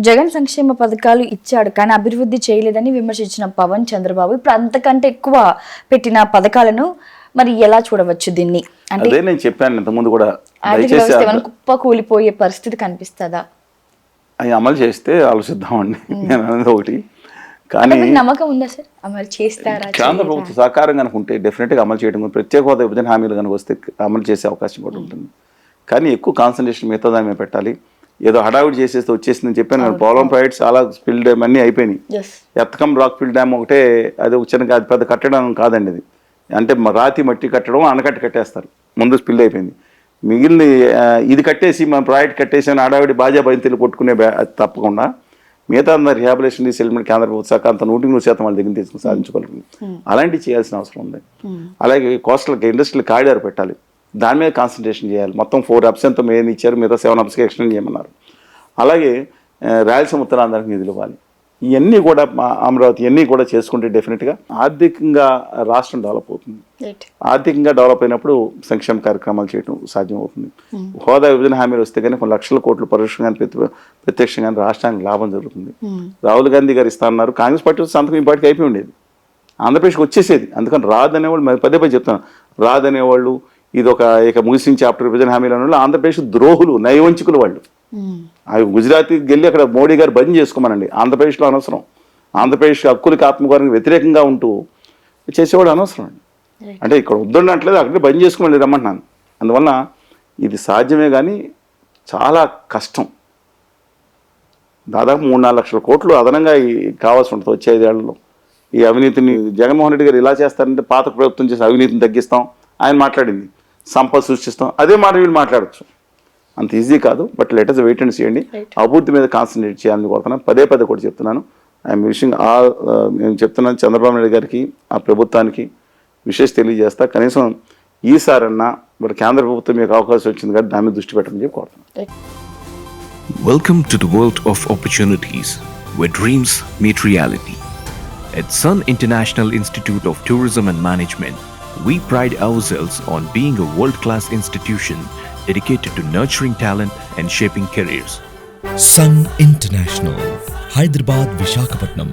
జగన్ సంక్షేమ పథకాలు ఇచ్చాడు కానీ అభివృద్ధి చేయలేదని విమర్శించిన పవన్ చంద్రబాబు ఇప్పుడు అంతకంటే ఎక్కువ పెట్టిన పథకాలను మరి ఎలా చూడవచ్చు దీన్ని? అంటే అదే నేను చెప్పాను ఇంతకుముందు కూడా, ఆర్థిక వ్యవస్థ ఏమైనా కుప్ప కూలిపోయే పరిస్థితి కనిపిస్తుందా? అవి అమలు చేస్తే ఆలోచిద్దామండి. నేను అనేది ఒకటి, కానీ మీకు నమ్మకం ఉందా సార్ అమలు చేస్తారా? కేంద్ర ప్రభుత్వ సహకారం కనుక ఉంటే డెఫినెట్గా అమలు చేయడం, ప్రత్యేక హోదా విభజన హామీలు కనుక వస్తే అమలు చేసే అవకాశం కూడా ఉంటుంది. కానీ ఎక్కువ కాన్సన్ట్రేషన్ మిగతా దాని మీద పెట్టాలి. ఏదో హడావిడి చేసేస్తే వచ్చేసిందని చెప్పాను కదా, పోలవరం ప్రాజెక్ట్ చాలా స్పిల్ డ్యామ్ అన్నీ అయిపోయినాయి. ఎత్తకం రాక్ ఫిల్ డ్యామ్ ఒకటే, అది చిన్న అది పెద్ద కట్టడం కాదండి. అది అంటే రాతి మట్టి కట్టడం, ఆనకట్ట కట్టేస్తారు, ముందు స్పిల్ అయిపోయింది. మిగిలిన ఇది కట్టేసి మన ప్రాజెక్ట్ కట్టేసి అని హడావిడి బాజా బంతిలు కొట్టుకునే అది తప్పకుండా మిగతా అందరు రిహాబిలేషన్ సెటిల్మెంట్ కేంద్ర ప్రభుత్వ శాఖ అంత 100% వాళ్ళ దగ్గర తీసుకుని సాధించుకోగలుగుతుంది. అలాంటివి చేయాల్సిన అవసరం ఉంది. అలాగే కోస్టల్ ఇండస్ట్రియల్ కారిడార్ పెట్టాలి, దాని మీద కాన్సన్ట్రేషన్ చేయాలి. మొత్తం 4 hubs ఎంతో మెయిన్ ఇచ్చారు, మిగతా 7 hubsకి ఎక్స్టెండ్ చేయమన్నారు. అలాగే రాయలసీమ ఉత్తరాంధ్రానికి నిధులు ఇవ్వాలి. ఇవన్నీ కూడా అమరావతి ఇవన్నీ కూడా చేసుకుంటే డెఫినెట్గా ఆర్థికంగా రాష్ట్రం డెవలప్ అవుతుంది. ఆర్థికంగా డెవలప్ అయినప్పుడు సంక్షేమ కార్యక్రమాలు చేయడం సాధ్యం అవుతుంది. హోదా విభజన హామీలు వస్తే కానీ కొన్ని లక్షల కోట్లు పరోక్షంగా ప్రత్యక్షంగా రాష్ట్రానికి లాభం జరుగుతుంది. రాహుల్ గాంధీ గారు ఇస్తా అన్నారు, కాంగ్రెస్ పార్టీ సంతకం ఈ పార్టీకి అయిపోయి ఉండేది, ఆంధ్రప్రదేశ్కి వచ్చేసేది. అందుకని రాదనేవాళ్ళు మరి పదే చెప్తాను, రాదనేవాళ్ళు ఇది ఒక ఇక ముగిసిన చాప్టర్ విభజన హామీలు అనే వాళ్ళు ఆంధ్రప్రదేశ్ ద్రోహులు, నయవంచికులు వాళ్ళు. అవి గుజరాత్కి వెళ్ళి అక్కడ మోడీ గారు బంద్ చేసుకోమనండి, ఆంధ్రప్రదేశ్లో అనవసరం. ఆంధ్రప్రదేశ్ హక్కులకి ఆత్మగౌరవానికి వ్యతిరేకంగా ఉంటూ చేసేవాడు అనవసరం అండి. అంటే ఇక్కడ వద్దన్నట్లేదు, అక్కడే బంద్ చేసుకోమని రమ్మంటున్నాను. అందువల్ల ఇది సాధ్యమే కానీ చాలా కష్టం. దాదాపు 3-4 లక్షల కోట్లు అదనంగా కావాల్సి ఉంటుంది వచ్చే 5 ఏళ్లలో. ఈ అవినీతిని జగన్మోహన్ రెడ్డి గారు ఇలా చేస్తారంటే పాత ప్రభుత్వం చేసి అవినీతిని తగ్గిస్తాం ఆయన మాట్లాడింది, సంపద సృష్టిస్తాం, అదే మాట వీళ్ళు మాట్లాడచ్చు. అంత ఈజీ కాదు. బట్ లెటర్స్ వెయిట్ అండ్ చేయండి. అభివృద్ధి మీద కాన్సన్ట్రేట్ చేయాలని కోరుతున్నాను. పదే కూడా చెప్తున్నాను. ఐఎమ్ విషింగ్ నేను చెప్తున్నాను చంద్రబాబు నాయుడు గారికి, ఆ ప్రభుత్వానికి విశేష తెలియజేస్తా. కనీసం ఈసారన్నా మరి కేంద్ర ప్రభుత్వం మీకు అవకాశం వచ్చింది కాబట్టి దాని మీద దృష్టి పెట్టమని చెప్పి కోరుతున్నాను. Welcome to the world of opportunities where dreams meet reality. At Sun International Institute of Tourism and Management, we pride ourselves on being a world-class institution dedicated to nurturing talent and shaping careers. Sun International, Hyderabad, Visakhapatnam.